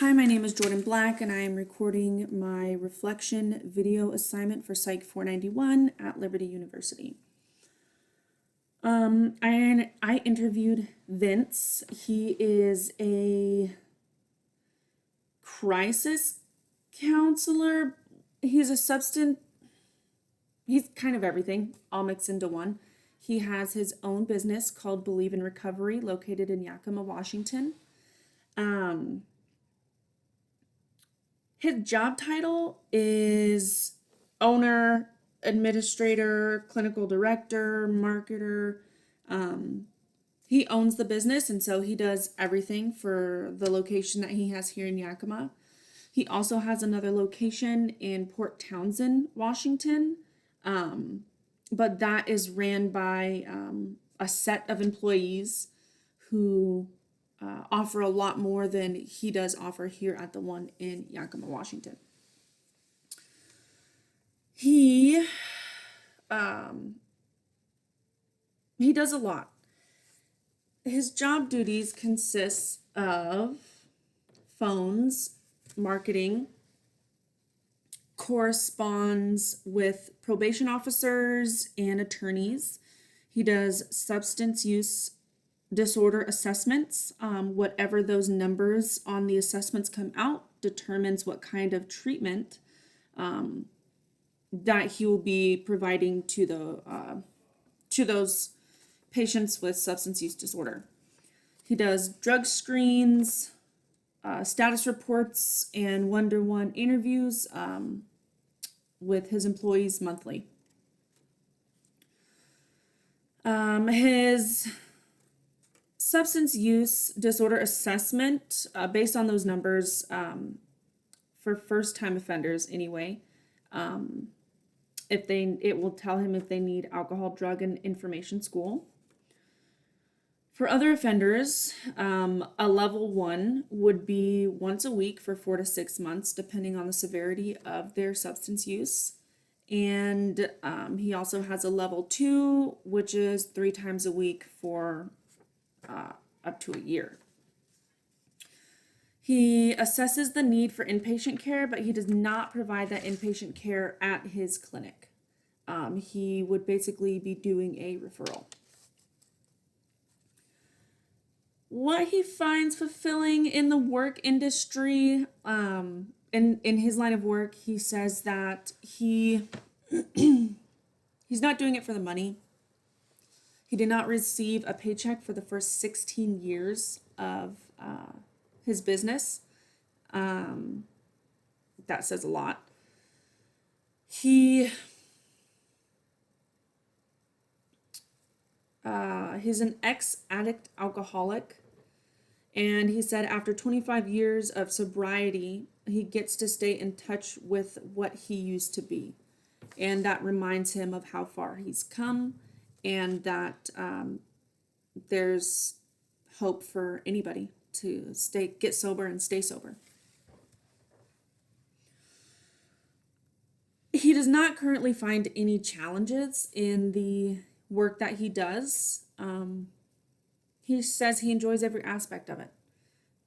Hi, my name is Jordan Black, and I am recording my reflection video assignment for Psych-491 at Liberty University. I interviewed Vince. He is a crisis counselor. He's kind of everything, all mixed into one. He has his own business called Believe in Recovery, located in Yakima, Washington. His job title is owner, administrator, clinical director, marketer. He owns the business, and so he does everything for the location that he has here in Yakima. He also has another location in Port Townsend, Washington, but that is ran by a set of employees who offer a lot more than he does offer here at the one in Yakima, Washington. He does a lot. His job duties consist of phones, marketing, corresponds with probation officers and attorneys. He does substance use disorder assessments. Whatever those numbers on the assessments come out determines what kind of treatment that he will be providing to those patients with substance use disorder. He does drug screens, status reports, and one-to-one interviews with his employees monthly. His substance use disorder assessment, based on those numbers, for first-time offenders anyway, it will tell him if they need alcohol, drug, and information school. For other offenders, a level 1 would be once a week for 4 to 6 months, depending on the severity of their substance use. And he also has a level 2, which is 3 times a week for up to a year. He assesses the need for inpatient care, but he does not provide that inpatient care at his clinic. He would basically be doing a referral. What he finds fulfilling in the work industry, in his line of work, he says that he's not doing it for the money. He did not receive a paycheck for the first 16 years of his business. That says a lot. He's an ex-addict alcoholic, and he said after 25 years of sobriety, he gets to stay in touch with what he used to be. And that reminds him of how far he's come, and that there's hope for anybody to get sober and stay sober. He does not currently find any challenges in the work that he does. He says he enjoys every aspect of it,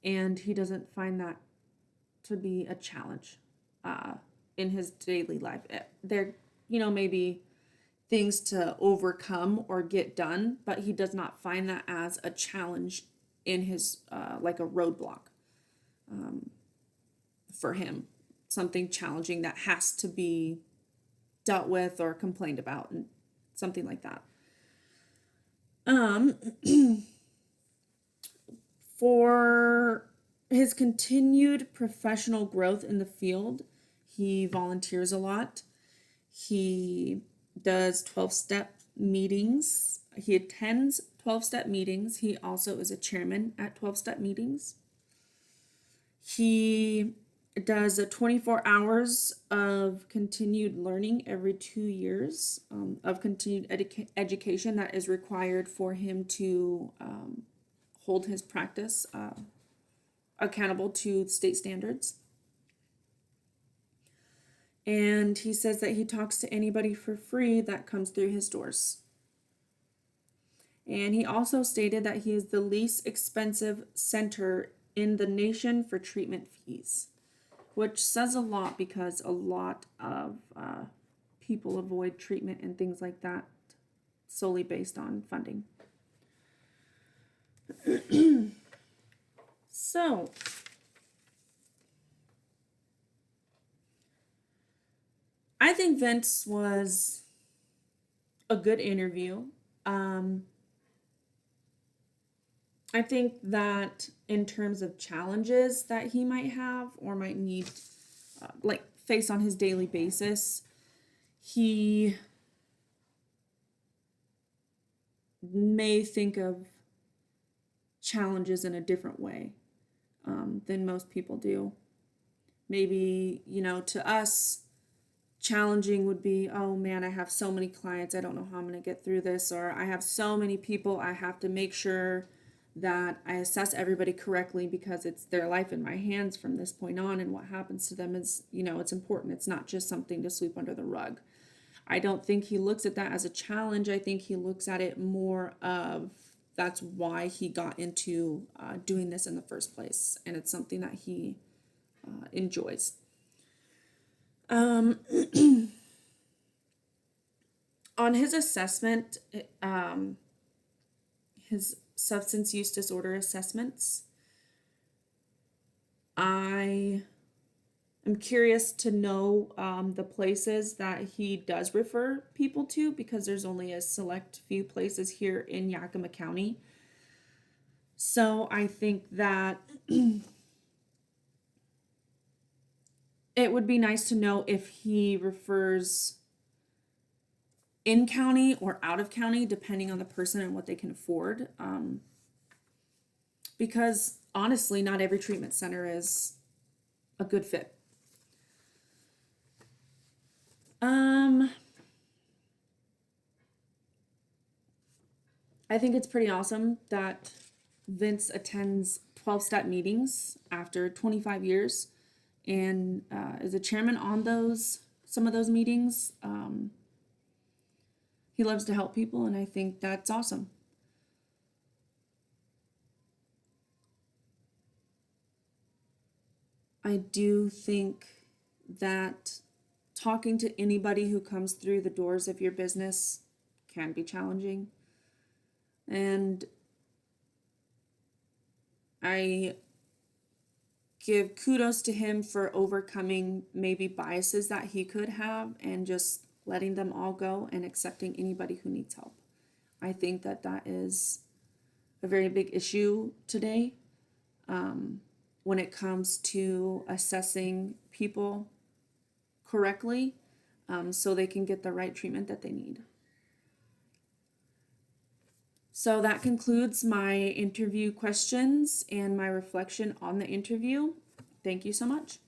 and he doesn't find that to be a challenge in his daily life. There, maybe things to overcome or get done, but he does not find that as a challenge in his, like a roadblock for him, something challenging that has to be dealt with or complained about, and something like that. For his continued professional growth in the field, he volunteers a lot. He does 12-step meetings. He attends 12-step meetings. He also is a chairman at 12-step meetings. He does 24 hours of continued learning every 2 years of continued education that is required for him to hold his practice accountable to state standards. And he says that he talks to anybody for free that comes through his doors. And he also stated that he is the least expensive center in the nation for treatment fees, which says a lot because a lot of people avoid treatment and things like that solely based on funding. So, I think Vince was a good interview. I think that in terms of challenges that he might have or might need, like face on his daily basis, he may think of challenges in a different way than most people do. Maybe, to us, challenging would be, oh man, I have so many clients, I don't know how I'm going to get through this, or I have so many people, I have to make sure that I assess everybody correctly because it's their life in my hands from this point on, and what happens to them is, it's important. It's not just something to sweep under the rug. I don't think he looks at that as a challenge. I think he looks at it more of that's why he got into doing this in the first place, and it's something that he enjoys. On his assessment, his substance use disorder assessments, I am curious to know the places that he does refer people to, because there's only a select few places here in Yakima County. So I think that it would be nice to know if he refers in county or out of county, depending on the person and what they can afford. Because honestly, not every treatment center is a good fit. I think it's pretty awesome that Vince attends 12-step meetings after 25 years and is a chairman on some of those meetings. He loves to help people, and I think that's awesome. I do think that talking to anybody who comes through the doors of your business can be challenging. And I give kudos to him for overcoming maybe biases that he could have and just letting them all go and accepting anybody who needs help. I think that is a very big issue today when it comes to assessing people correctly so they can get the right treatment that they need. So that concludes my interview questions and my reflection on the interview. Thank you so much.